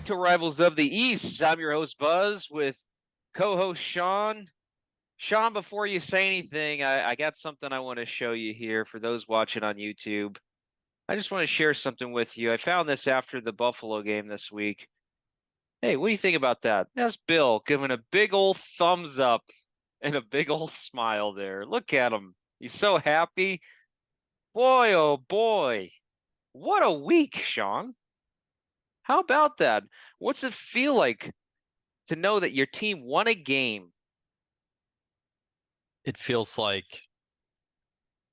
back to Rivals of the East. I'm your host, Buzz, with co-host Sean. Sean, before you say anything, I got something I want to show you here for those watching on YouTube. I just want to share something with you. I found this after the Buffalo game this week. Hey, what do you think about that? That's Bill giving a big old thumbs up and a big old smile there. Look at him. He's so happy. Boy, oh boy. What a week, Sean. How about that? What's it feel like to know that your team won a game? It feels like,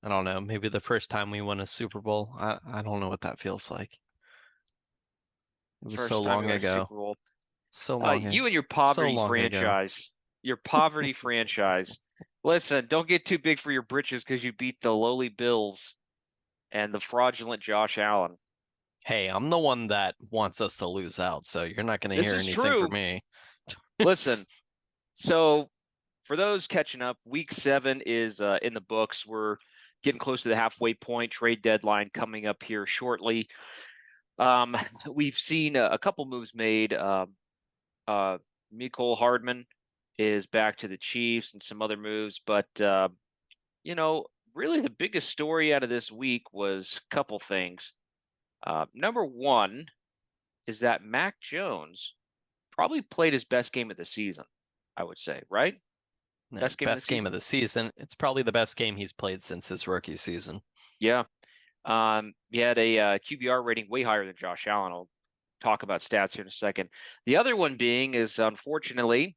I don't know, maybe the first time we won a Super Bowl. I don't know what that feels like. It was so First time you long won a ago. Super Bowl. So long ago. You and your So poverty long ago. franchise. Your poverty franchise. Listen, don't get too big for your britches because you beat the lowly Bills and the fraudulent Josh Allen. Hey, I'm the one that wants us to lose out, so you're not going to This hear is anything from true. me. Listen, so for those catching up, week 7 is in the books. We're getting close to the halfway point. Trade deadline coming up here shortly. Um, we've seen a couple moves made. Mecole Hardman is back to the Chiefs and some other moves. But, really the biggest story out of this week was a couple things. Number one is that Mac Jones probably played his best game of the season, I would say, right? No, Best game of the best game of season? the season. It's probably the best game he's played since his rookie season. Yeah. He had a QBR rating way higher than Josh Allen. I'll talk about stats here in a second. The other one being is, unfortunately,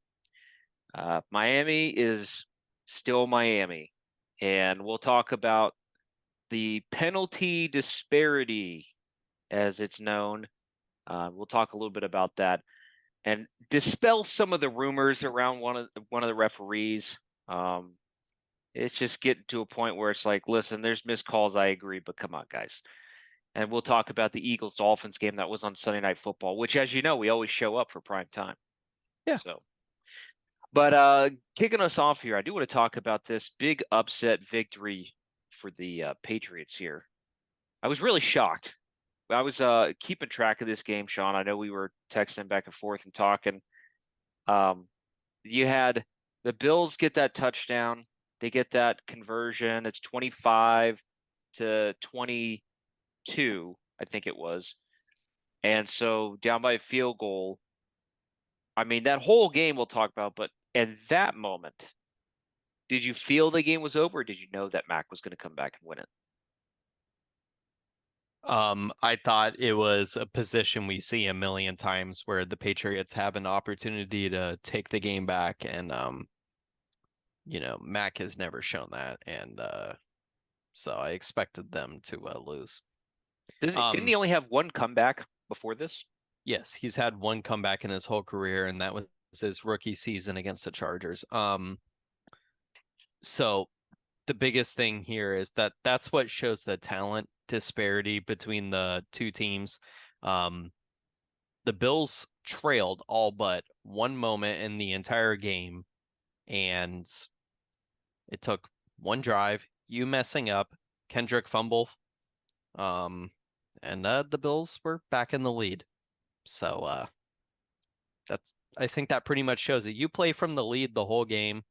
Miami is still Miami. And we'll talk about the penalty disparity, as it's known. We'll talk a little bit about that and dispel some of the rumors around one of the referees. It's just getting to a point where it's like, listen, there's missed calls. I agree, but come on, guys. And we'll talk about the Eagles Dolphins game that was on Sunday Night Football, which, as you know, we always show up for prime time. Yeah. So, but kicking us off here, I do want to talk about this big upset victory for the Patriots here. I was really shocked. I was keeping track of this game, Sean. I know we were texting back and forth and talking. You had the Bills get that touchdown. They get that conversion. It's 25 to 22, I think it was. And so down by a field goal. I mean, that whole game we'll talk about, but at that moment, did you feel the game was over, or did you know that Mac was going to come back and win it? I thought it was a position we see a million times where the Patriots have an opportunity to take the game back, and Mac has never shown that, and so I expected them to lose. Didn't he only have one comeback before this? Yes, he's had one comeback in his whole career, and that was his rookie season against the Chargers. So the biggest thing here is that that's what shows the talent disparity between the two teams. Um, the Bills trailed all but one moment in the entire game, and it took one drive, you messing up, Kendrick fumble, and the Bills were back in the lead. So I think that pretty much shows it. You play from the lead the whole game,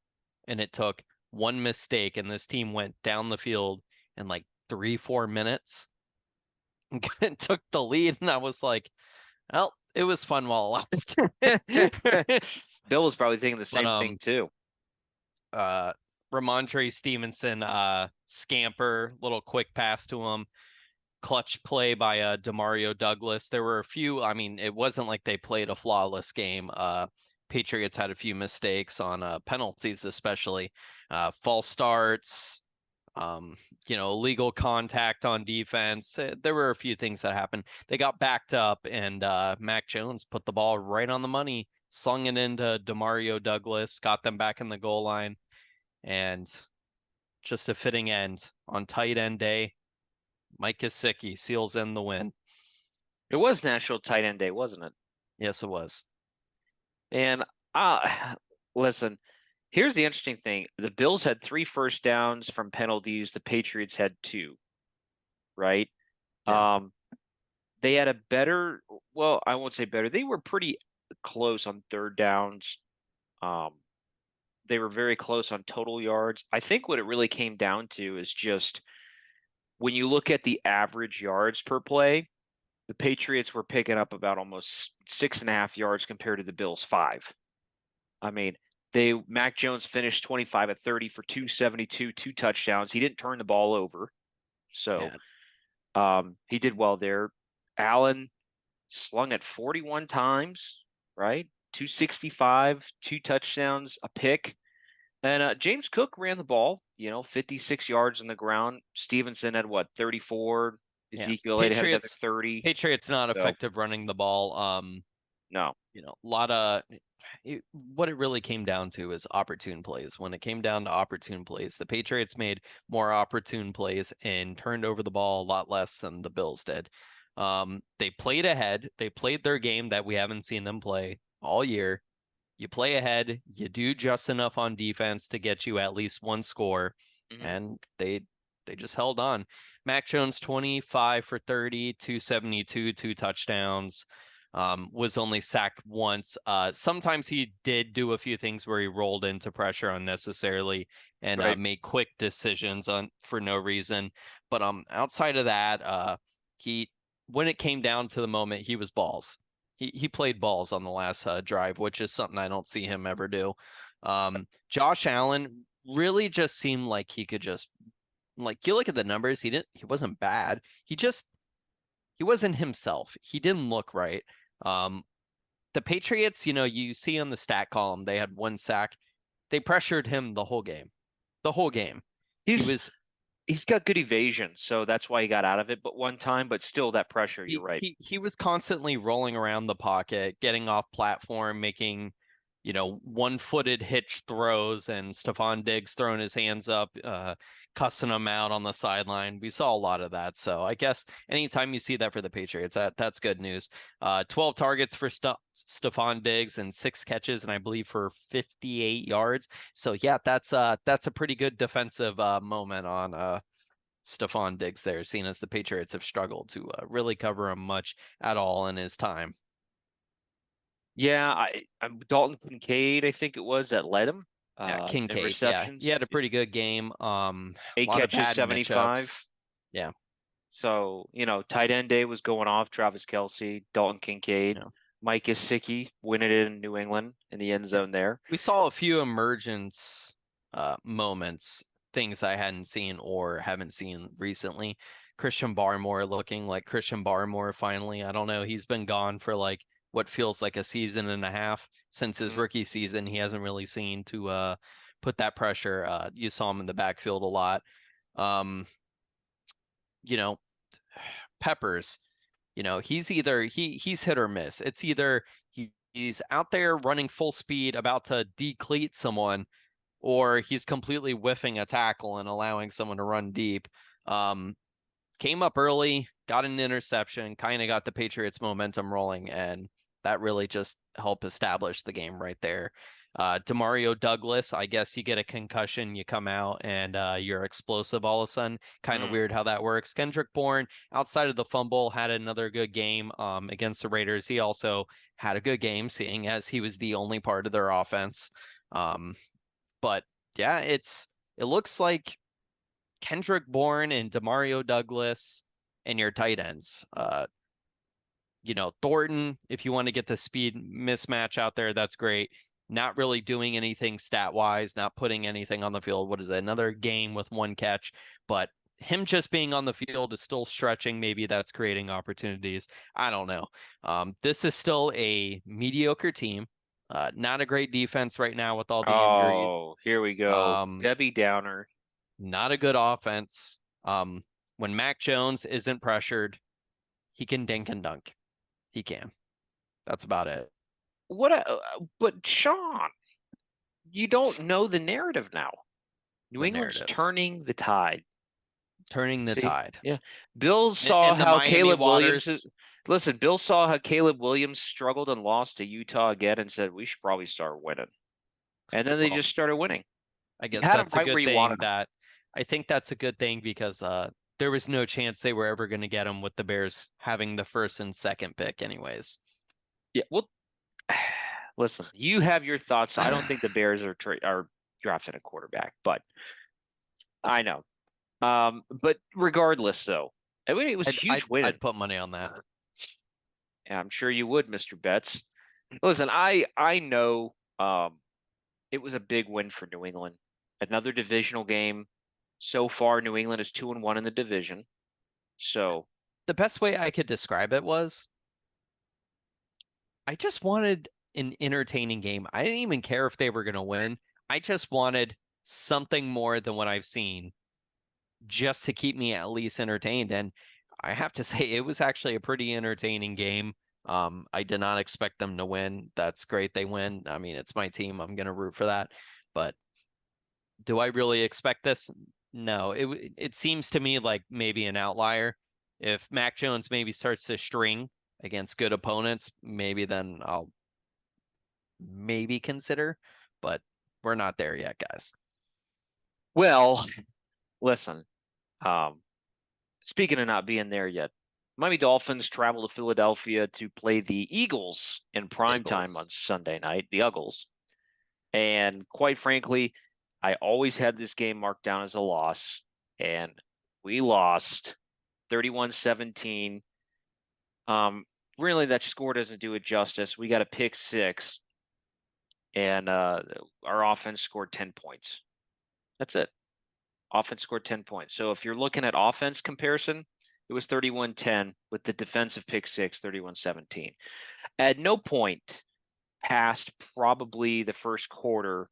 and it took one mistake, and this team went down the field in like 3-4 minutes and took the lead, and I was like, well, it was fun while it lasted. Bill was probably thinking the But same thing too. Ramondre Stevenson, scamper, little quick pass to him, clutch play by Demario Douglas. There were a few, I mean, it wasn't like they played a flawless game. Patriots had a few mistakes on penalties, especially false starts, illegal contact on defense. There were a few things that happened. They got backed up, and Mac Jones put the ball right on the money, slung it into Demario Douglas, got them back in the goal line, and just a fitting end on tight end day. Mike Gesicki seals in the win. It was National Tight End Day, wasn't it? Yes, it was. And listen, here's the interesting thing. The Bills had 3 first downs from penalties. The Patriots had 2, right? Yeah. They had a better, well, I won't say better. They were pretty close on third downs. Um, they were very close on total yards. I think what it really came down to is just when you look at the average yards per play, the Patriots were picking up about almost 6.5 yards compared to the Bills 5. I mean, Mac Jones finished 25 at 30 for 272, 2 touchdowns. He didn't turn the ball over, so Yeah, he did well there. Allen slung it 41 times, right? 265, 2 touchdowns, a pick. And James Cook ran the ball, 56 yards on the ground. Stevenson had what, 34? yeah. Ezekiel Elliott had another Patriots 30. Patriots not So, effective running the ball. no. A lot of what it really came down to is opportune plays. When it came down to opportune plays, the Patriots made more opportune plays and turned over the ball a lot less than the Bills did. They played ahead. They played their game that we haven't seen them play all year. You play ahead, you do just enough on defense to get you at least one score, Mhm. and they just held on. Mac Jones 25 for 30, 272, 2 touchdowns. Was only sacked once. Sometimes he did do a few things where he rolled into pressure unnecessarily and Right. made quick decisions on for no reason. But outside of that, he when it came down to the moment, he was balls. He played balls on the last drive, which is something I don't see him ever do. Josh Allen really just seemed like he could just like you look at the numbers, he wasn't bad. He wasn't himself. He didn't look right. Um, the Patriots, you see on the stat column, they had one sack. They pressured him the whole game. The whole game. He He's was he's got good evasion, so that's why he got out of it but one time, but still that pressure, you're he right. he he was constantly rolling around the pocket, getting off platform, making, one-footed hitch throws, and Stephon Diggs throwing his hands up, cussing him out on the sideline. We saw a lot of that. So I guess anytime you see that for the Patriots, that's good news. 12 targets for Stephon Diggs and 6 catches, and I believe for 58 yards. So yeah, that's a pretty good defensive moment on Stephon Diggs there, seeing as the Patriots have struggled to really cover him much at all in his time. Yeah, I'm Dalton Kincaid, I think it was, that led him Yeah, in Kincaid. Yeah, he receptions. had a pretty good game. A Eight lot of catches, bad 75. matchups. Yeah, So, tight end day was going off. Travis Kelce, Dalton Kincaid, yeah, Mike Gesicki winning it in New England in the end yeah. zone there. We saw a few emergence moments, things I hadn't seen or haven't seen recently. Christian Barmore looking like Christian Barmore finally. I don't know. He's been gone for like what feels like a season and a half since his Mhm. rookie season. He hasn't really seen to put that pressure. You saw him in the backfield a lot. Um, you know, Peppers, he's hit or miss. It's either he's out there running full speed about to decleat someone, or he's completely whiffing a tackle and allowing someone to run deep. Um, Came up early, got an interception, kind of got the Patriots momentum rolling, and that really just helped establish the game right there. Demario Douglas, I guess you get a concussion, you come out and you're explosive all of a sudden. Kind of Mm. weird how that works. Kendrick Bourne, outside of the fumble, had another good game against the Raiders. He also had a good game, seeing as he was the only part of their offense. Um, but yeah, it looks like Kendrick Bourne and Demario Douglas and your tight ends. Thornton, if you want to get the speed mismatch out there, that's great. Not really doing anything stat wise, not putting anything on the field. What is it? Another game with one catch, but him just being on the field is still stretching. Maybe that's creating opportunities. I don't know. This is still a mediocre team. Not a great defense right now with all the injuries. Oh, here we go. Um, Debbie Downer. Not a good offense. When Mac Jones isn't pressured, he can dink and dunk. He can. That's about it. But Sean, you don't know the narrative now. New The England's narrative. turning the tide. Turning the See? tide. Yeah. Bill saw In the how Miami Caleb Williams waters, listen, Bill saw how Caleb Williams struggled and lost to Utah again and said, we should probably start winning. And then they well, just started winning. I You guess had him that's a right where good you thing wanted him. that I think that's a good thing because there was no chance they were ever going to get him with the Bears having the first and second pick anyways. Yeah, well, listen, you have your thoughts. I don't think the Bears are drafting a quarterback, but I know. But regardless, though, I mean, it was huge winning. I'd put money on that. And I'm sure you would, Mr. Betts. Listen, I know it was a big win for New England. Another divisional game. So far, New England is 2-1 in the division. So The best way I could describe it was I just wanted an entertaining game. I didn't even care if they were going to win. I just wanted something more than what I've seen just to keep me at least entertained. And I have to say, it was actually a pretty entertaining game. I did not expect them to win. That's great. They win. I mean, it's my team. I'm going to root for that. But do I really expect this? No. It seems to me like maybe an outlier. If Mac Jones maybe starts to string against good opponents, maybe then I'll maybe consider, but we're not there yet, guys. well, listen. Um, Speaking of not being there yet, Miami Dolphins travel to Philadelphia to play the Eagles in prime time on Eagles. Sunday night, the Uggles. And quite frankly, I always had this game marked down as a loss, and we lost 31-17. Really, that score doesn't do it justice. We got a pick six, and our offense scored 10 points. That's it. Offense scored 10 points. So if you're looking at offense comparison, it was 31-10 with the defensive pick six, 31-17. At no point past probably the first quarter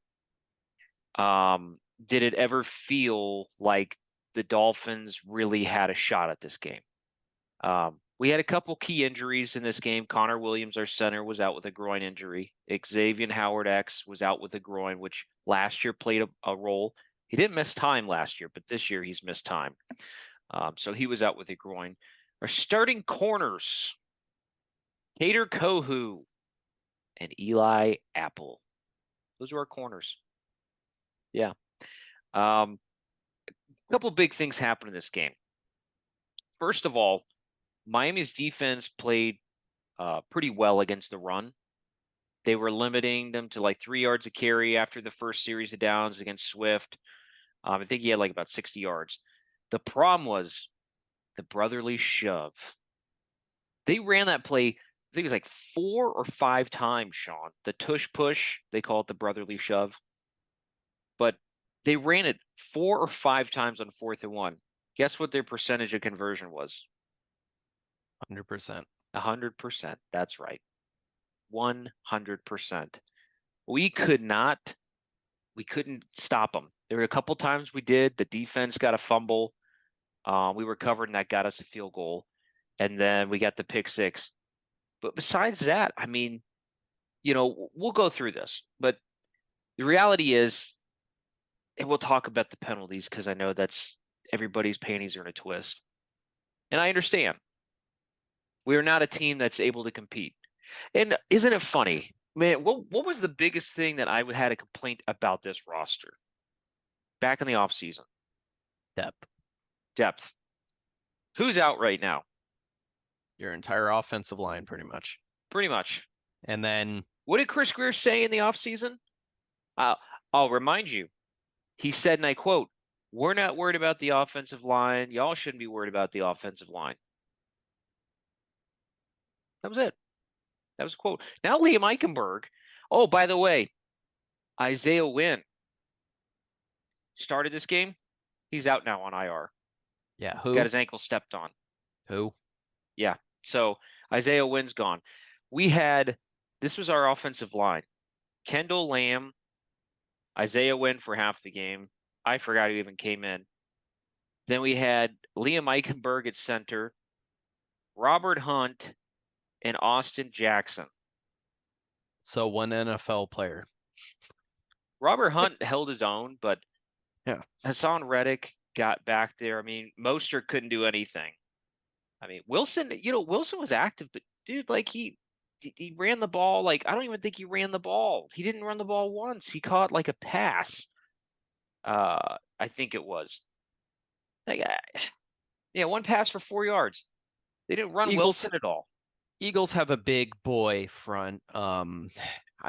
did it ever feel like the Dolphins really had a shot at this game. We had a couple key injuries in this game. Connor Williams, our center, was out with a groin injury. Xavier Howard X was out with a groin, which last year played a role. He didn't miss time last year, but this year he's missed time. So he was out with a groin. Our starting corners, Tater Kohu and Eli Apple. Those are our corners. Yeah. A couple big things happened in this game. First of all, Miami's defense played pretty well against the run. They were limiting them to like 3 yards a carry after the first series of downs against Swift. I think he had like about 60 yards. The problem was the brotherly shove. They ran that play, I think it was like 4 or 5 times, Sean. The tush push, they call it the brotherly shove. But they ran it 4 or 5 times on 4th and 1. Guess what their percentage of conversion was? 100%. 100%. That's right. 100%. We couldn't stop them. There were a couple times we did. The defense got a fumble. We recovered, and that got us a field goal. And then we got the pick six. But besides that, I mean, we'll go through this. But the reality is, and we'll talk about the penalties because I know that's everybody's panties are in a twist. And I understand. We are not a team that's able to compete. And isn't it funny? Man, what was the biggest thing that I had a complaint about this roster back in the offseason? Depth. Who's out right now? Your entire offensive line, pretty much. Pretty much. And then What did Chris Greer say in the offseason? I'll remind you. He said, and I quote, "We're not worried about the offensive line. Y'all shouldn't be worried about the offensive line." That was it. That was a quote. Now Liam Eichenberg. Oh, by the way, Isaiah Wynn started this game. He's out now on IR. yeah, who? Got his ankle stepped on. Who? Yeah. So Isaiah Wynn's gone. This was our offensive line. Kendall Lamb, Isaiah Wynn for half the game. I forgot who even came in. Then we had Liam Eichenberg at center, Robert Hunt, and Austin Jackson. So one NFL player. Robert Hunt held his own, but Yeah. Hassan Reddick got back there. I mean, Mostert couldn't do anything. I mean, Wilson was active, but dude, like he ran the ball. Like, I don't even think he ran the ball. He didn't run the ball once. He caught like a pass. I think it was. Like, Yeah, one pass for 4 yards. They didn't run Eagles Wilson at all. Eagles have a big boy front. I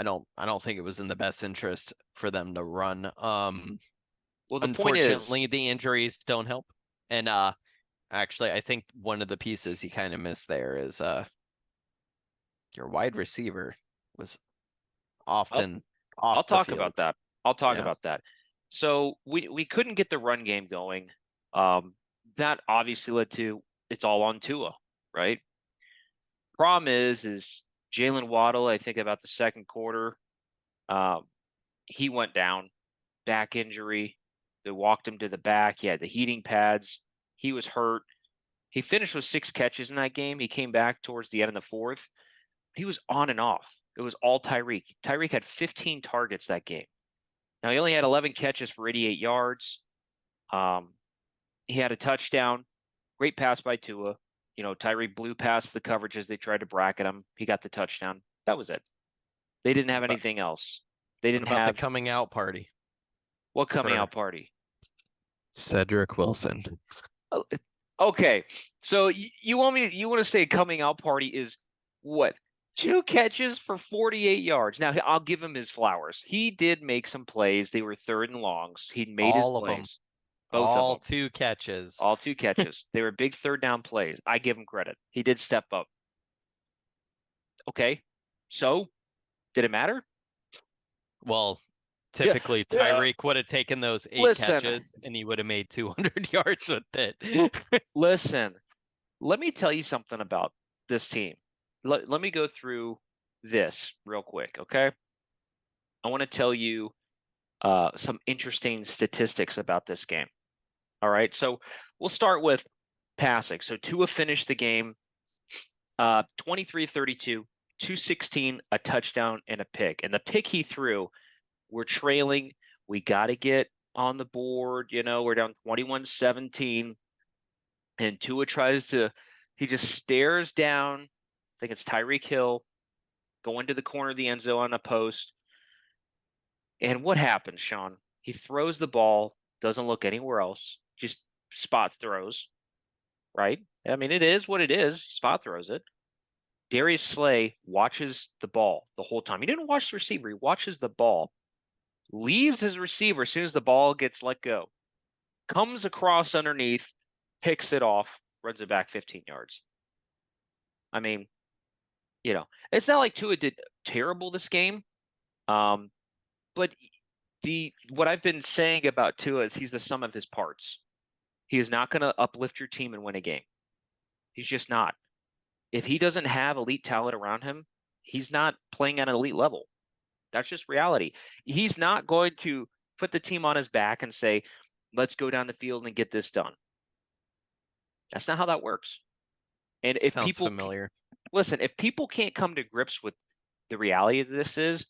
don't think it was in the best interest for them to run. Well, the point is, Unfortunately, the injuries don't help. And actually, I think one of the pieces you kind of missed there is your wide receiver was I'll often I'll off the talk field. about that. I'll talk Yeah. about that. So we couldn't get the run game going. Um, that obviously led to it's all on Tua, right? Problem is Jalen Waddle, I think about the second quarter, um, he went down, back injury. They walked him to the back. He had the heating pads. He was hurt. He finished with 6 catches in that game. He came back towards the end of the fourth. He was on and off. It was all Tyreek. Tyreek had 15 targets that game. Now he only had 11 catches for 88 yards. Um, he had a touchdown. Great pass by Tua. Tyreek blew past the coverages. They tried to bracket him. He got the touchdown. That was it. They didn't What have about anything else. They what didn't about the have coming out party what coming for out party? Cedric Wilson? Oh, okay, so you want to say coming out party is what? 2 catches for 48 yards. Now I'll give him his flowers. He did make some plays. They were third and longs. He made his All of them. plays, both of All them, 2 catches. all 2 catches. They were big third down plays. I give him credit. He did step up. Okay, so did it matter? Well, Yeah, typically yeah. Tyreek would have taken those 8 Listen, catches and he would have made 200 yards with it. listen. Let me tell you something about this team. Let me go through this real quick, okay? I want to tell you some interesting statistics about this game. All right, so we'll start with passing. So Tua finished the game 23-32, 216, a touchdown, and a pick. And the pick he threw, we're trailing. We got to get on the board. We're down 21-17. And Tua he just stares down. I think it's Tyreek Hill going to the corner of the end zone on a post. And what happens, Sean? He throws the ball, doesn't look anywhere else, just spot throws, right? I mean, it is what it is. Spot throws it. Darius Slay watches the ball the whole time. He didn't watch the receiver, he watches the ball, leaves his receiver as soon as the ball gets let go, comes across underneath, picks it off, runs it back 15 yards. I mean, it's not like Tua did terrible this game. Um, but what I've been saying about Tua is he's the sum of his parts. He is not going to uplift your team and win a game. He's just not. If he doesn't have elite talent around him, he's not playing at an elite level. That's just reality. He's not going to put the team on his back and say, let's go down the field and get this done. That's not how that works. And if Sounds people familiar. listen, if people can't come to grips with the reality of this is,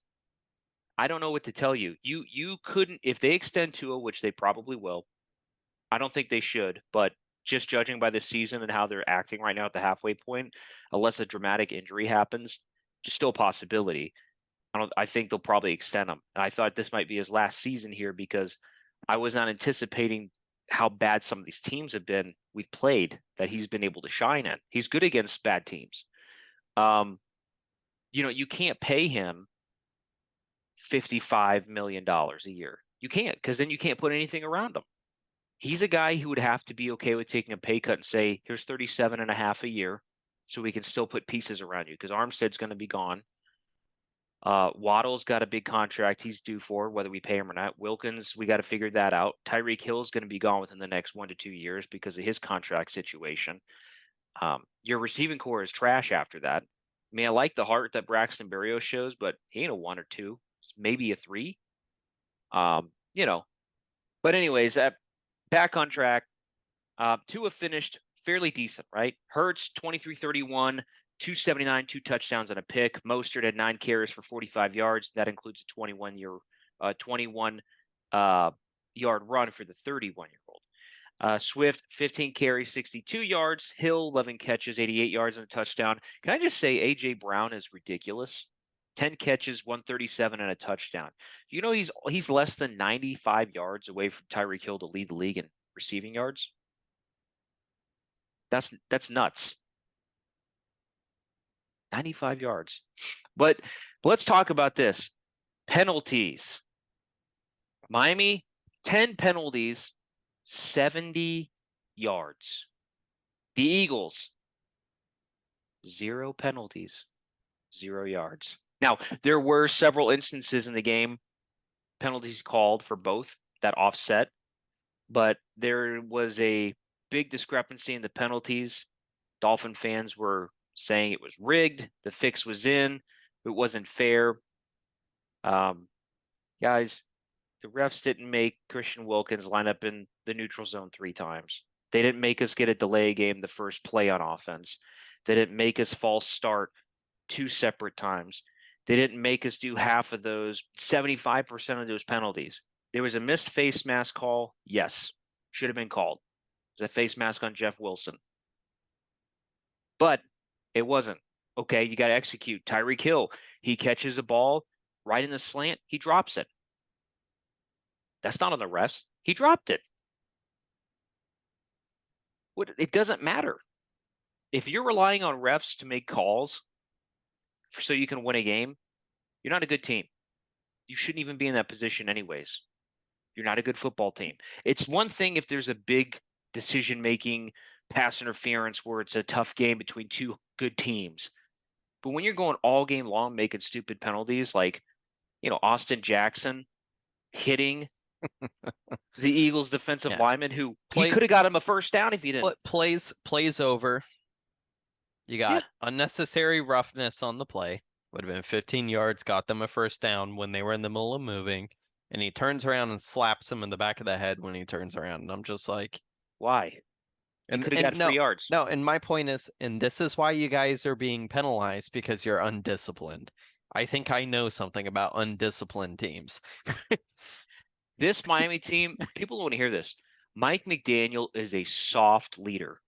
I don't know what to tell you. You couldn't if they extend Tua, which they probably will. I don't think they should, but just judging by the season and how they're acting right now at the halfway point, unless a dramatic injury happens, just still a possibility. I think they'll probably extend him. And I thought this might be his last season here because I was not anticipating how bad some of these teams have been we've played that he's been able to shine in. He's good against bad teams. Um, you can't pay him $55 million a year. You can't, because then you can't put anything around him. He's a guy who would have to be okay with taking a pay cut and say, here's 37 and a half a year so we can still put pieces around you because Armstead's going to be gone. Waddle's got a big contract he's due for, whether we pay him or not. Wilkins, we got to figure that out. Tyreek Hill's going to be gone within the next 1 to 2 years because of his contract situation. Your receiving core is trash after that. I mean, I like the heart that Braxton Berrios shows, but he ain't a 1 or 2, maybe a 3. Um, you know, but anyways, back on track. Tua finished fairly decent, right? Hurts 23-31, 279, 2 touchdowns and a pick. Mostert had 9 carries for 45 yards. That includes a 21 yard run for the 31-year-old. Swift 15 carries, 62 yards. Hill 11 catches, 88 yards and a touchdown. Can I just say AJ Brown is ridiculous? 10 catches, 137 and a touchdown. He's less than 95 yards away from Tyreek Hill to lead the league in receiving yards. That's nuts. 95 yards. But let's talk about this. Penalties. Miami, 10 penalties, 70 yards. The Eagles, 0 penalties, 0 yards. Now, there were several instances in the game, penalties called for both that offset, but there was a big discrepancy in the penalties. Dolphin fans were saying it was rigged, the fix was in, it wasn't fair. Guys, the refs didn't make Christian Wilkins line up in the neutral zone 3 times. They didn't make us get a delay game the first play on offense. They didn't make us false start 2 separate times. They didn't make us do half of those, 75% of those penalties. There was a missed face mask call. Yes, should have been called. It was a face mask on Jeff Wilson. But it wasn't. Okay, you got to execute. Tyreek Hill, he catches a ball right in the slant. He drops it. That's not on the refs. He dropped it. It doesn't matter. If you're relying on refs to make calls so you can win a game, you're not a good team. You shouldn't even be in that position anyways. You're not a good football team. It's one thing if there's a big decision-making pass interference where it's a tough game between 2 good teams. But when you're going all game long making stupid penalties like, Austin Jackson hitting the Eagles defensive lineman who he could have got him a first down if he didn't. Plays over. You got unnecessary roughness on the play. Would have been 15 yards, got them a first down when they were in the middle of moving. And he turns around and slaps him in the back of the head when he turns around. And I'm just like, why? He could have got 3 yards. No, and my point is, and this is why you guys are being penalized, because you're undisciplined. I think I know something about undisciplined teams. This Miami team, people don't want to hear this. Mike McDaniel is a soft leader.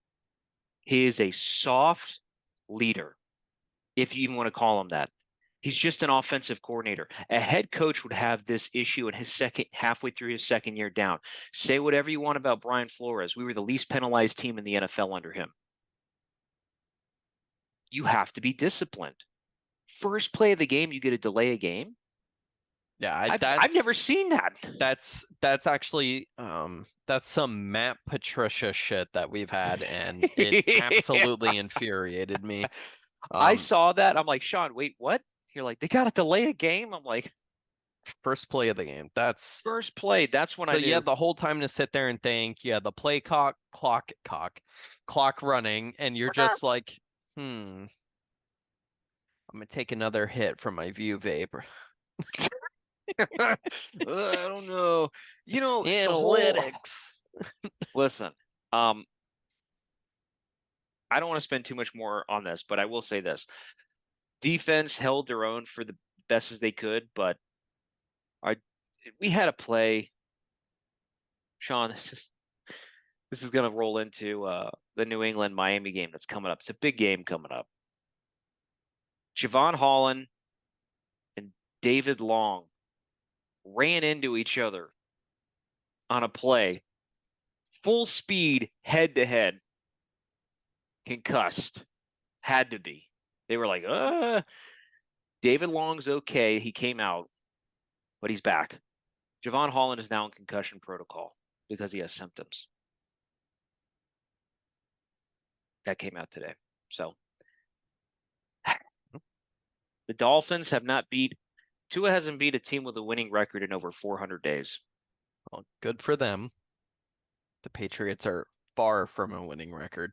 He is a soft leader, if you even want to call him that. He's just an offensive coordinator. A head coach would have this issue in his halfway through his second year down. Say whatever you want about Brian Flores. We were the least penalized team in the NFL under him. You have to be disciplined. First play of the game, you get to delay a game. Yeah, I've never seen that. That's actually that's some Matt Patricia shit that we've had, and it absolutely infuriated me. I saw that. I'm like, Sean, wait, what? You're like, they got to delay a game? I'm like, first play of the game. That's first play. That's when I knew. So you had the whole time to sit there and think. You had the play clock running, and you're just like, I'm gonna take another hit from my View vape. I don't know. Analytics. Listen, I don't want to spend too much more on this, but I will say this. Defense held their own for the best as they could, but we had a play. Sean, this is going to roll into the New England-Miami game that's coming up. It's a big game coming up. Javon Holland and David Long ran into each other on a play, full speed, head-to-head, concussed. Had to be. They were like, David Long's okay. He came out, but he's back. Javon Holland is now in concussion protocol because he has symptoms. That came out today. So the Dolphins have not beat Tua hasn't beat a team with a winning record in over 400 days. Well, good for them. The Patriots are far from a winning record.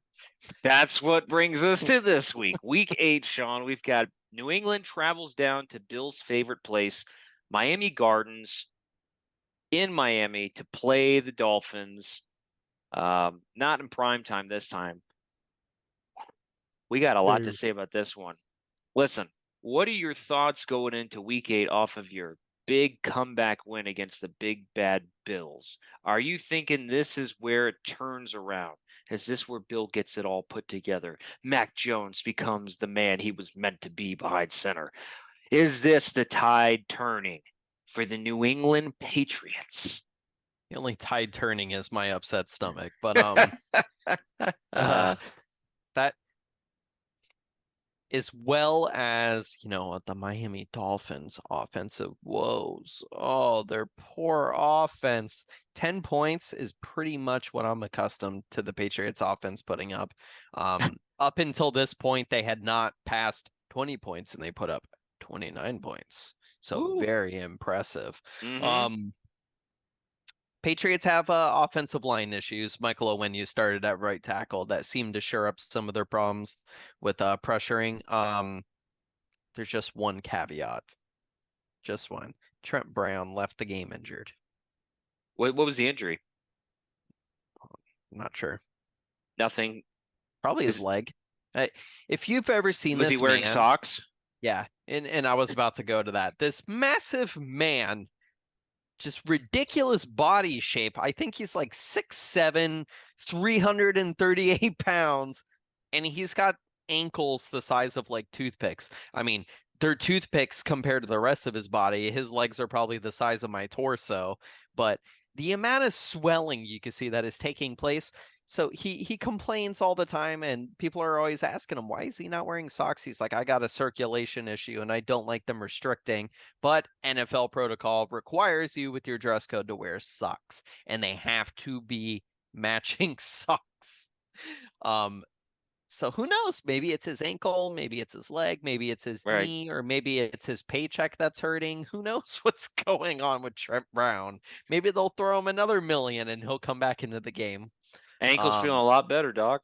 That's what brings us to this week. Week 8, Sean. We've got New England travels down to Bill's favorite place, Miami Gardens, in Miami to play the Dolphins. Not in prime time this time. We got a lot to say about this one. Listen, what are your thoughts going into Week 8 off of your big comeback win against the big bad Bills? Are you thinking this is where it turns around? Is this where Bill gets it all put together? Mac Jones becomes the man he was meant to be behind center. Is this the tide turning for the New England Patriots? The only tide turning is my upset stomach, but that as well as, the Miami Dolphins offensive woes. Oh, their poor offense. 10 points is pretty much what I'm accustomed to the Patriots offense putting up. Up until this point, they had not passed 20 points and they put up 29 points. So Ooh. very impressive. Mm-hmm. Patriots have offensive line issues. Michael Onwenu started at right tackle. That seemed to shore up some of their problems with pressuring. There's just one caveat. Just one. Trent Brown left the game injured. What was the injury? I'm not sure. Nothing. Probably his Is leg. If you've ever seen was he this wearing man, socks? yeah, and I was about to go to that. This massive man, just ridiculous body shape. I think he's like 6'7", 338 pounds, and he's got ankles the size of like toothpicks. I mean, they're toothpicks compared to the rest of his body. His legs are probably the size of my torso, but the amount of swelling you can see that is taking place. So he complains all the time, and people are always asking him, why is he not wearing socks? He's like, I got a circulation issue and I don't like them restricting, but NFL protocol requires you with your dress code to wear socks, and they have to be matching socks. So who knows? Maybe it's his ankle, maybe it's his leg, maybe it's his Right. knee, or maybe it's his paycheck that's hurting. Who knows what's going on with Trent Brown? Maybe they'll throw him another million and he'll come back into the game. Ankle's feeling Um, a lot better, Doc.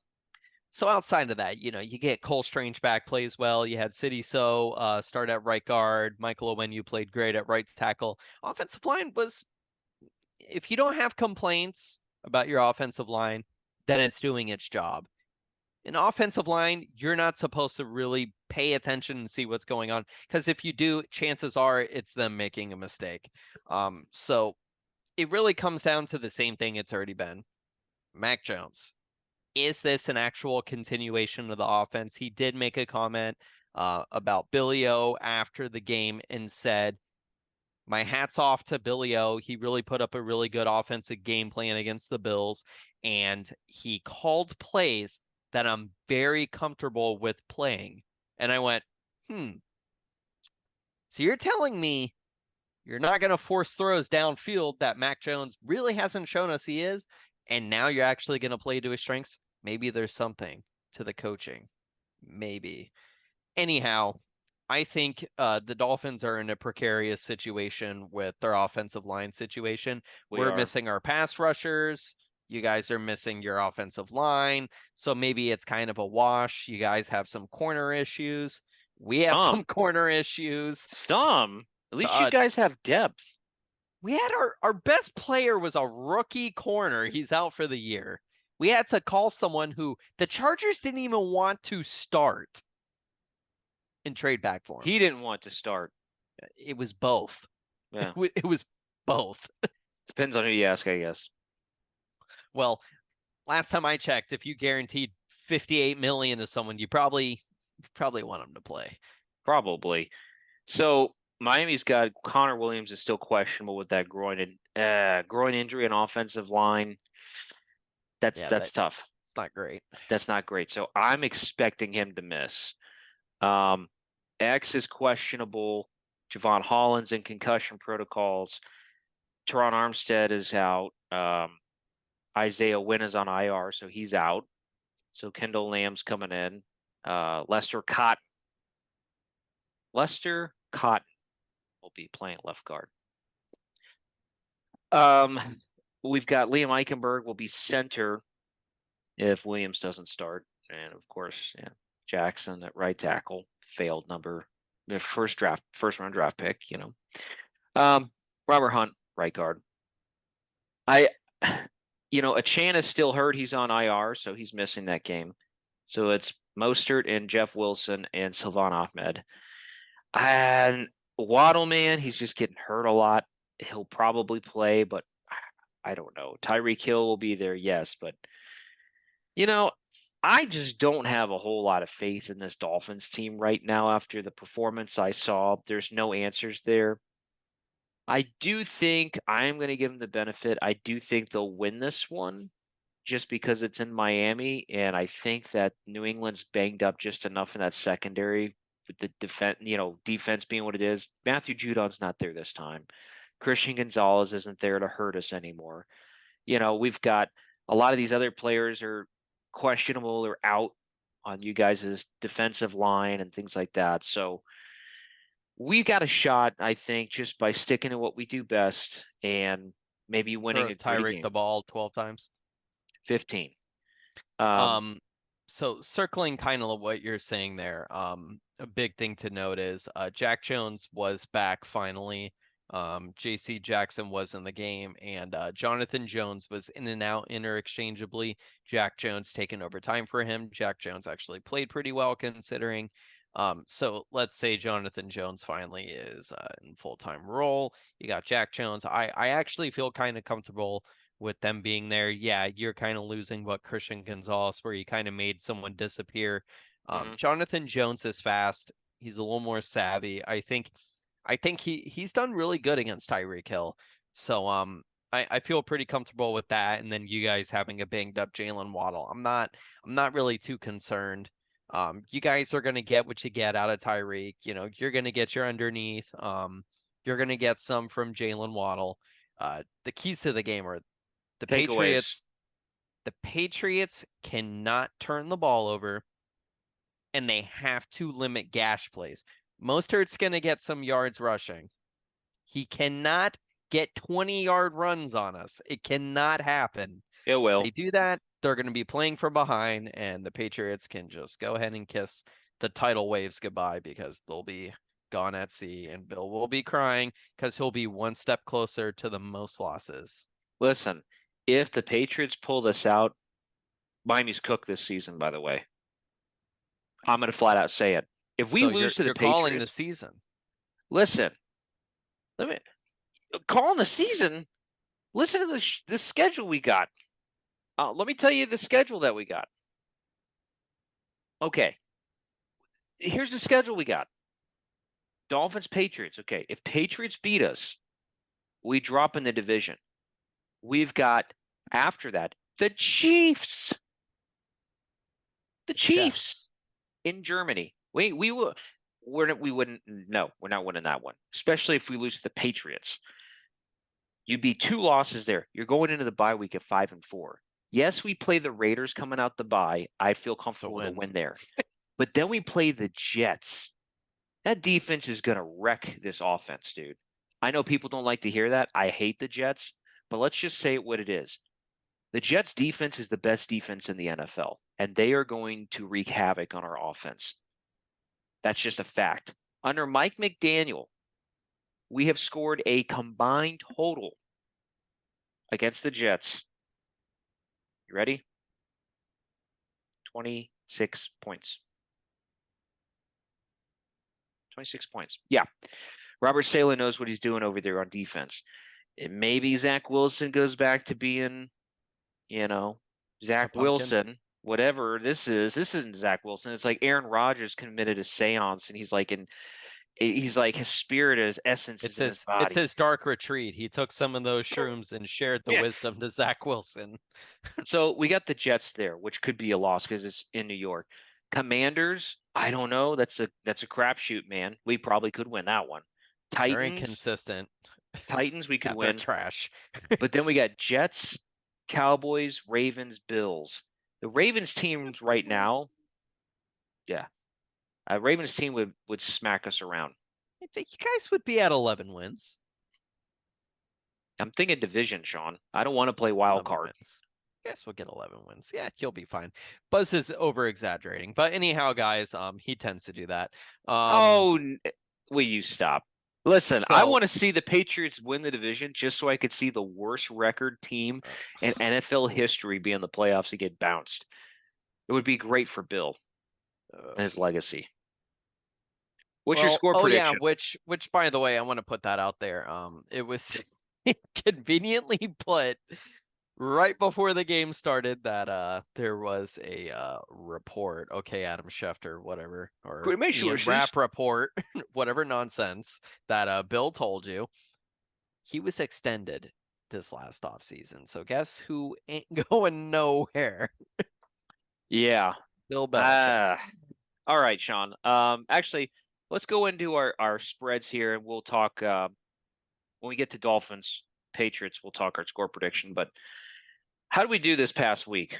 so outside of that, you get Cole Strange back, plays well. You had City start at right guard. Michael Onwenu played great at right tackle. Offensive line was, if you don't have complaints about your offensive line, then it's doing its job. An offensive line, you're not supposed to really pay attention and see what's going on, because if you do, chances are it's them making a mistake. So it really comes down to the same thing it's already been. Mac Jones. Is this an actual continuation of the offense? He did make a comment about Billy O after the game and said, my hat's off to Billy O. He really put up a really good offensive game plan against the Bills, and he called plays that I'm very comfortable with playing. And I went, so you're telling me you're not going to force throws downfield that Mac Jones really hasn't shown us he is, and now you're actually going to play to his strengths? Maybe there's something to the coaching. Maybe. Anyhow, I think the Dolphins are in a precarious situation with their offensive line situation. We We're are. missing our pass rushers. You guys are missing your offensive line. So maybe it's kind of a wash. You guys have some corner issues. We have some Some. corner issues. Some. At least you Uh, guys have depth. we had our best player was a rookie corner. He's out for the year. We had to call someone who the Chargers didn't even want to start and trade back for him. He didn't want to start. It was both. Yeah. It was both. Depends on who you ask, I guess. Well, last time I checked, if you guaranteed 58 million to someone, you probably want them to play. Probably. So Miami's got Connor Williams is still questionable with that groin injury and offensive line. That's Yeah, tough. it's not great. That's not great. So I'm expecting him to miss. X is questionable. Javon Holland's in concussion protocols. Teron Armstead is out. Isaiah Wynn is on IR, so he's out. So Kendall Lamb's coming in. Lester Cotton will be playing left guard. We've got Liam Eichenberg will be center if Williams doesn't start, and of course, yeah, Jackson at right tackle, failed first round draft pick. Robert Hunt right guard. Achan is still hurt. He's on IR, so he's missing that game. So it's Mostert and Jeff Wilson and Sylvan Ahmed. And Waddle, man, he's just getting hurt a lot. He'll probably play, but I don't know. Tyreek Hill will be there, yes, but I just don't have a whole lot of faith in this Dolphins team right now after the performance I saw. There's no answers there. I do think I'm going to give them the benefit. I do think they'll win this one. just because it's in Miami, and I think that New England's banged up just enough in that secondary with the defense being what it is. Matthew Judon's not there this time. Christian Gonzalez isn't there to hurt us anymore. We've got a lot of these other players are questionable or out on you guys' defensive line and things like that. So we got a shot, I think, just by sticking to what we do best and maybe winning Throw a gritty Tyreek the game. ball 12 times. 15. Um, so circling kind of what you're saying there, a big thing to note is Jack Jones was back finally. JC Jackson was in the game, and Jonathan Jones was in and out interchangeably. Jack Jones taking over time for him. Jack Jones actually played pretty well considering. So let's say Jonathan Jones finally is in full-time role. You got Jack Jones. I actually feel kind of comfortable with them being there. Yeah, you're kind of losing what Christian Gonzalez, where you kind of made someone disappear. Mhm. Jonathan Jones is fast. He's a little more savvy. I think he's done really good against Tyreek Hill. So I feel pretty comfortable with that. And then you guys having a banged up Jalen Waddle. I'm not really too concerned. You guys are gonna get what you get out of Tyreek. You're gonna get your underneath. You're gonna get some from Jalen Waddle. The keys to the game are the Takeaways. Patriots cannot turn the ball over, and they have to limit gash plays. Mostert's going to get some yards rushing. He cannot get 20-yard runs on us. It cannot happen. It If will. they do that, they're going to be playing from behind, and the Patriots can just go ahead and kiss the tidal waves goodbye because they'll be gone at sea, and Bill will be crying because he'll be one step closer to the most losses. Listen, if the Patriots pull this out, Miami's cooked this season, by the way. I'm going to flat out say it. If we So lose to the you're calling the Patriots, season. listen, let me call in the season. Listen to the schedule we got. Let me tell you the schedule that we got. Okay. Here's the schedule we got. Dolphins, Patriots. Okay. If Patriots beat us, we drop in the division. We've got, after that, the Chiefs. The Chiefs Chefs. in Germany. We will. We wouldn't. No, we're not winning that one. Especially if we lose to the Patriots. You'd be 2 losses there. You're going into the bye week at 5-4. Yes, we play the Raiders coming out the bye. I feel comfortable with a win there. But then we play the Jets. That defense is going to wreck this offense, dude. I know people don't like to hear that. I hate the Jets, but let's just say it what it is. The Jets defense is the best defense in the NFL, and they are going to wreak havoc on our offense. That's just a fact. Under Mike McDaniel, we have scored a combined total against the Jets. You ready? 26 points. 26 points. Yeah. Robert Saleh knows what he's doing over there on defense. And maybe Zach Wilson goes back to being, Zach Pumpkin. Wilson, whatever this is. This isn't Zach Wilson. It's like Aaron Rodgers committed a seance and he's like his spirit, his essence It's is in his his body. dark retreat. He took some of those shrooms and shared the Yeah. wisdom to Zach Wilson. So we got the Jets there, which could be a loss because it's in New York. Commanders, I don't know. That's a crapshoot, man. We probably could win that one. They're Titans, inconsistent. we could Yeah, they're win. trash. But then we got Jets, Cowboys, Ravens, Bills. The Ravens teams right now, yeah. Ravens team would smack us around. I think you guys would be at 11 wins. I'm thinking division, Sean. I don't want to play wild 11 card. wins. Guess we'll get 11 wins. Yeah, you'll be fine. Buzz is over exaggerating, but anyhow, guys, he tends to do that. Oh, will you stop? Listen, I So want to see the Patriots win the division just so I could see the worst record team in NFL history be in the playoffs and get bounced. It would be great for Bill and his legacy. What's your score yeah, prediction? which by the way, I want to put that out there. It was conveniently put right before the game started that there was a report. Okay, Adam Schefter, whatever, or My Ian sources. Rapp report, whatever nonsense that Bill told you. He was extended this last offseason. So guess who ain't going nowhere? Yeah. Bill Belichick. All right, Sean. Actually, let's go into our spreads here, and we'll talk when we get to Dolphins, Patriots. We'll talk our score prediction. But how do we do this past week?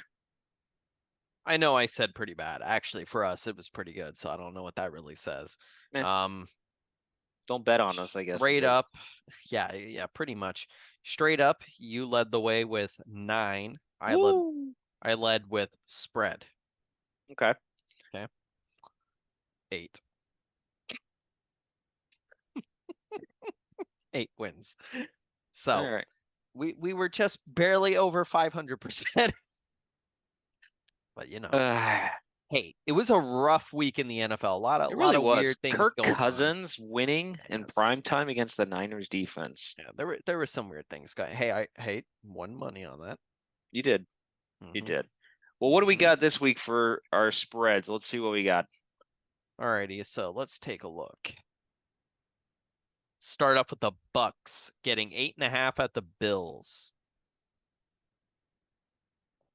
I know I said pretty bad. Actually, for us, it was pretty good. So I don't know what that really says. Eh, Um, don't bet on us, I guess. Straight up, yeah, pretty much. Straight up, you led the way with 9. Woo. I led with spread. Okay. Okay. 8. 8 wins. So All right. we were just barely over 500%. But hey, it was a rough week in the NFL. It A really lot of was. weird things Kirk going on. Cousins winning in Yes. prime time against the Niners defense. Yeah, there were some weird things going. Hey, I won money on that. You did. You Mm-hmm. did. Well, what do we Mm-hmm. got this week for our spreads? Let's see what we got. Alrighty, so let's take a look. Start off with the Bucks getting 8.5 at the Bills.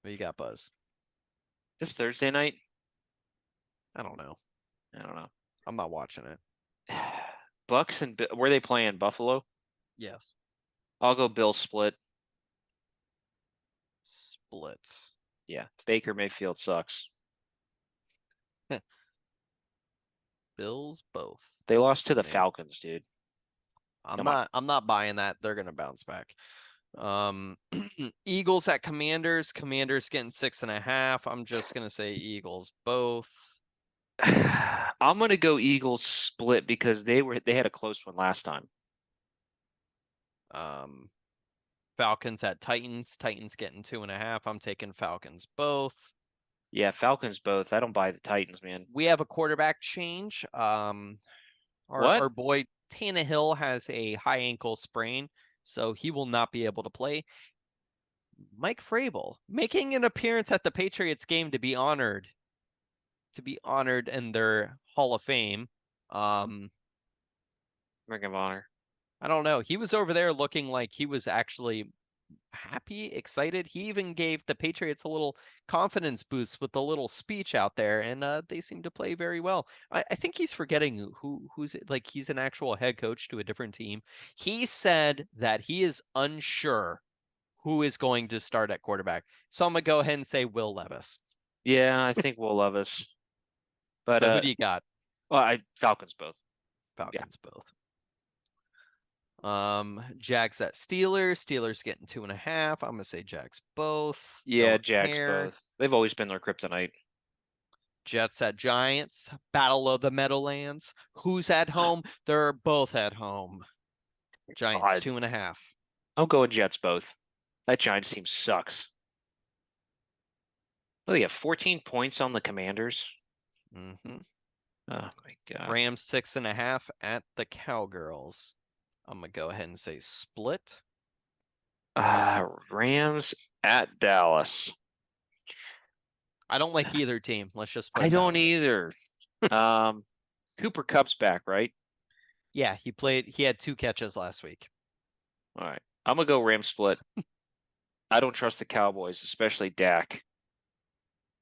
What you got, Buzz? This Thursday night? I don't know. I don't know. I'm not watching it. Bucks and where are they playing? Buffalo? Yes. I'll go Bills split. Split. Yeah. Baker Mayfield sucks. Bills both. They lost to the Maybe. Falcons, dude. I'm not buying that. They're gonna bounce back. Eagles at Commanders. Commanders getting 6.5. I'm just gonna say Eagles both. I'm gonna go Eagles split because they had a close one last time. Falcons at Titans. Titans getting 2.5. I'm taking Falcons both. Yeah, Falcons both. I don't buy the Titans, man. We have a quarterback change. Our boy Tannehill has a high ankle sprain, so he will not be able to play. Mike Vrabel making an appearance at the Patriots game to be honored in their Hall of Fame. Ring of Honor. I don't know. He was over there looking like he was actually happy, excited. He even gave the Patriots a little confidence boost with a little speech out there, and they seem to play very well. I think he's forgetting who's like he's an actual head coach to a different team. He said that he is unsure who is going to start at quarterback. So I'm gonna go ahead and say Will Levis. Yeah, I think Will Levis. But So who do you got? well, Falcons both. Falcons both. Jags at Steelers. Steelers getting 2.5. I'm gonna say Jags both. Yeah, Don't Jags care. both. They've always been their kryptonite. Jets at Giants. Battle of the Meadowlands. Who's at home? They're both at home. Giants 2.5. I'll go with Jets both. That Giants team sucks. Oh, they have 14 points on the Commanders. Mm-hmm. Oh my god. Rams 6.5 at the Cowgirls. I'm gonna go ahead and say split. Rams at Dallas. I don't like either team. Let's just put it I that don't way. either. Cooper Kupp's back, right? Yeah, he had 2 catches last week. All right. I'm gonna go Rams split. I don't trust the Cowboys, especially Dak.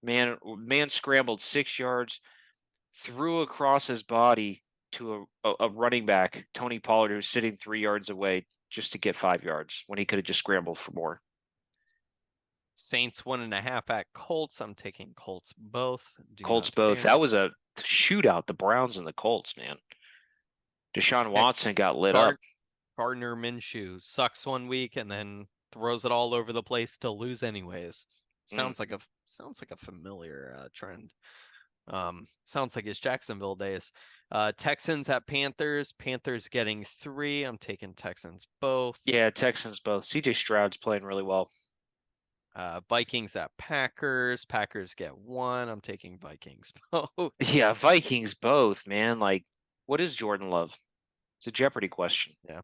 Man scrambled 6 yards, threw across his body to a running back, Tony Pollard, who's sitting 3 yards away just to get 5 yards when he could have just scrambled for more. Saints 1.5 at Colts. I'm taking Colts both. Colts both. That was a shootout, the Browns and the Colts, man. Deshaun Watson got lit up. Gardner Minshew sucks one week and then throws it all over the place to lose anyways. Sounds like a familiar trend. Sounds like his Jacksonville days. Texans at Panthers. Panthers getting 3. I'm taking Texans both. Yeah, Texans both. CJ Stroud's playing really well. Vikings at Packers. Packers get 1. I'm taking Vikings both. Yeah, Vikings both, man. Like, what is Jordan Love? It's a Jeopardy question. Yeah.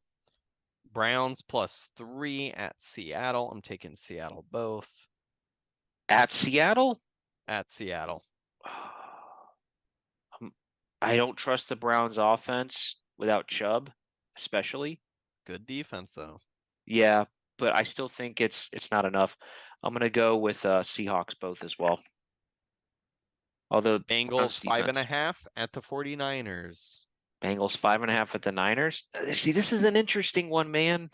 Browns +3 at Seattle. I'm taking Seattle both. At Seattle? At Seattle. I don't trust the Browns offense without Chubb, especially. Good defense, though. Yeah, but I still think it's not enough. I'm gonna go with Seahawks both as well. Although Browns Bengals defense, 5.5 at the 49ers. Bengals 5.5 at the Niners. See, this is an interesting one, man.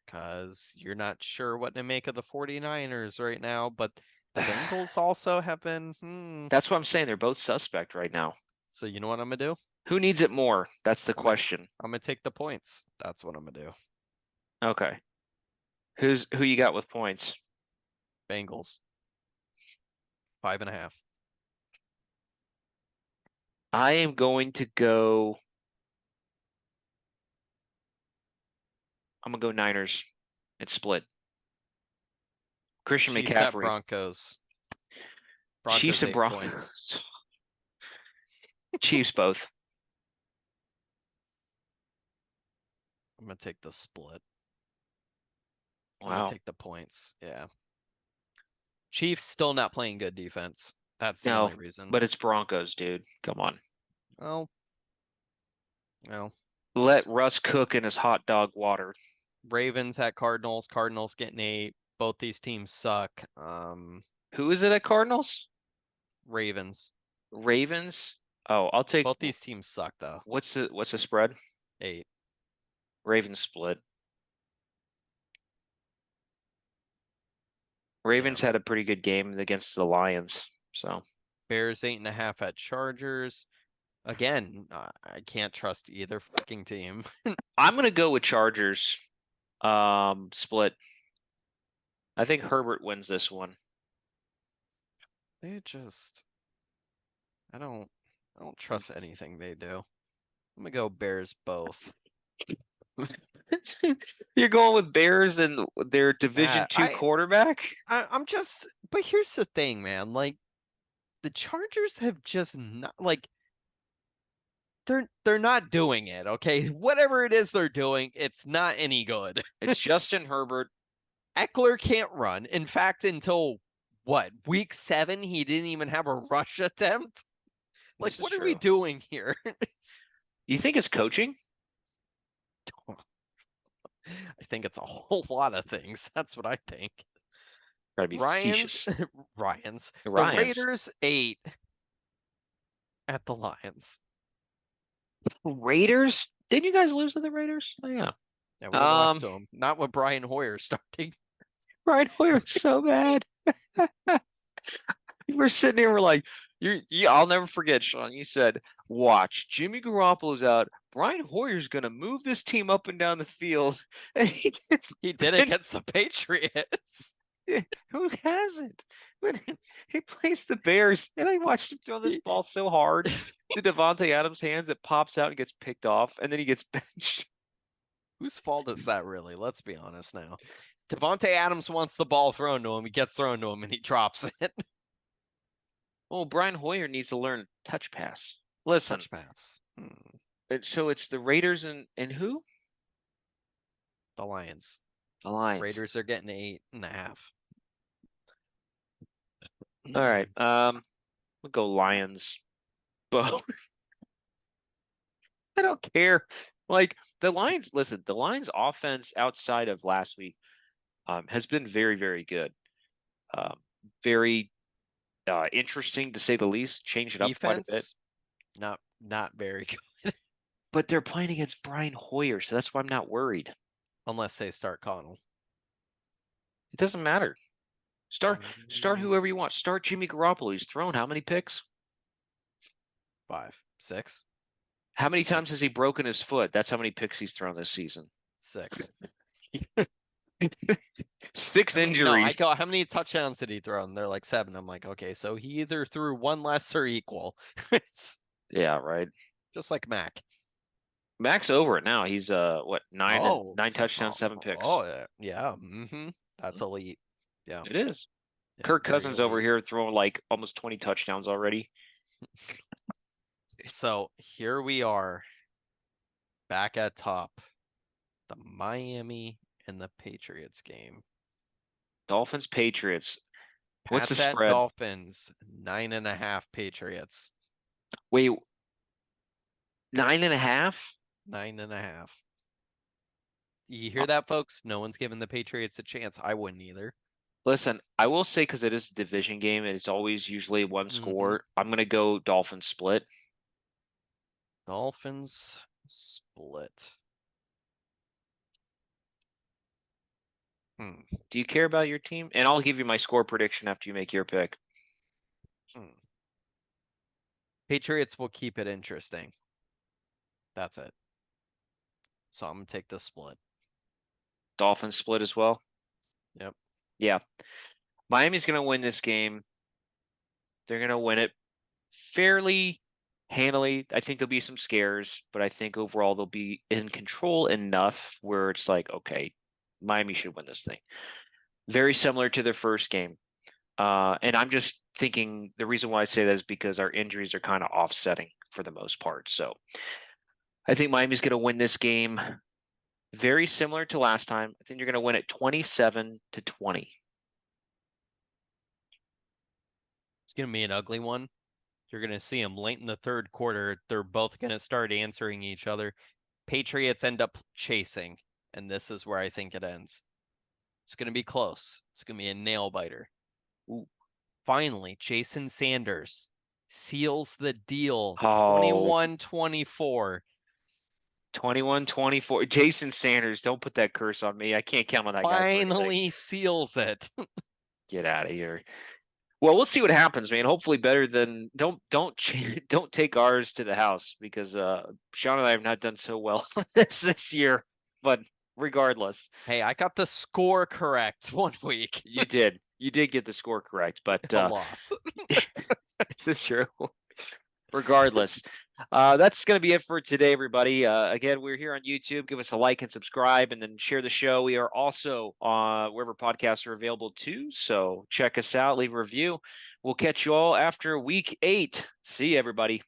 Because you're not sure what to make of the 49ers right now, but the Bengals also have been. That's what I'm saying. They're both suspect right now. So you know what I'm gonna do? Who needs it more? That's the question. I'm gonna take the points. That's what I'm gonna do. Okay. Who you got with points? Bengals 5.5. I am going to go. I'm gonna go Niners. It's split. Christian Chiefs at McCaffrey. Broncos. Chiefs Broncos and 8 points. Broncos. Chiefs both. I'm gonna take the split. I'm Wow. gonna take the points. Yeah. Chiefs still not playing good defense. That's the No, only reason. but it's Broncos, dude. Come on. Well, well, Let Russ cook in his hot dog water. Ravens at Cardinals. Cardinals getting 8. Both these teams suck. Who is it at Cardinals? Ravens. Ravens. Oh, I'll take. Both these teams suck though. What's the spread? 8. Ravens split. Ravens had a pretty good game against the Lions. So Bears 8.5 at Chargers. Again, I can't trust either fucking team. I'm gonna go with Chargers. Split. I think Herbert wins this one. They just, I don't trust anything they do. I'm gonna go Bears both. You're going with Bears and their Division II quarterback? I'm just, but here's the thing, man. Like, the Chargers have just not like they're not doing it. Okay, whatever it is they're doing, it's not any good. It's Justin Herbert. Eckler can't run. In fact, until what, week 7, he didn't even have a rush attempt. Like, what are we doing here? You think it's coaching? I think it's a whole lot of things. That's what I think. Gotta be facetious. Ryans. The Raiders 8 at the Lions. Raiders? Didn't you guys lose to the Raiders? Oh yeah. Yeah, we lost to them. Not with Brian Hoyer starting. Brian Hoyer's so bad. We're sitting here, we're like, I'll never forget, Sean. You said, watch, Jimmy Garoppolo's out. Brian Hoyer's gonna move this team up and down the field. And he did it against the Patriots. Who hasn't? When he plays the Bears, and I watched him throw this ball so hard, the Devontae Adams hands, it pops out and gets picked off, and then he gets benched. Whose fault is that, really? Let's be honest now. Devontae Adams wants the ball thrown to him. He gets thrown to him, and he drops it. Well, Brian Hoyer needs to learn touch pass. Listen. Touch pass. So it's the Raiders and who? The Lions. The Lions. Raiders are getting 8.5. All right. We'll go Lions. Both. I don't care. Like the Lions, listen, the Lions offense outside of last week has been very, very good. Very interesting to say the least. Changed it up quite a bit. Not very good. But they're playing against Brian Hoyer, so that's why I'm not worried. Unless they start Connell. It doesn't matter. Start whoever you want. Start Jimmy Garoppolo. He's thrown how many picks? 5, 6. How many times has he broken his foot? That's how many picks he's thrown this season. 6. 6 injuries. No, how many touchdowns did he throw? And they're like 7. I'm like, okay, so he either threw one less or equal. Yeah, right. Just like Mac. Mac's over it now. He's 9 touchdowns, 7 picks. Oh yeah. That's elite. Yeah. It is. Yeah, Kirk Cousins over here throwing like almost 20 touchdowns already. So here we are back at top. The Miami and the Patriots game. Dolphins, Patriots. What's the spread? Dolphins, 9.5 Patriots. Wait, 9.5? 9.5. You hear that, folks? No one's giving the Patriots a chance. I wouldn't either. Listen, I will say because it is a division game and it's always usually one Mm-hmm. score, I'm going to go Dolphins split. Dolphins split. Hmm. Do you care about your team? And I'll give you my score prediction after you make your pick. Hmm. Patriots will keep it interesting. That's it. So I'm gonna take the split. Dolphins split as well. Yep. Yeah. Miami's going to win this game. They're going to win it fairly handily. I think there'll be some scares, but I think overall they'll be in control enough where it's like, okay, Miami should win this thing. Very similar to their first game. And I'm just thinking the reason why I say that is because our injuries are kind of offsetting for the most part. So I think Miami's going to win this game very similar to last time. I think you're going to win it 27-20. It's gonna be an ugly one. You're gonna see them late in the third quarter. They're both gonna start answering each other. Patriots end up chasing, and this is where I think it ends. It's gonna be close. It's gonna be a nail biter. Ooh. Finally, Jason Sanders seals the deal. Oh, 21-24. 21-24. Jason Sanders, don't put that curse on me. I can't count on that guy for anything. Finally seals it. Get out of here. Well, we'll see what happens, man. Hopefully better than don't take ours to the house because Sean and I have not done so well this year. But regardless, Hey, I got the score correct one week. you did. You did get the score correct, but A loss. this is true. Regardless, that's going to be it for today, everybody. Again, we're here on YouTube. Give us a like and subscribe, and then share the show. We are also wherever podcasts are available too. So check us out, leave a review. We'll catch you all after week 8. See you, everybody.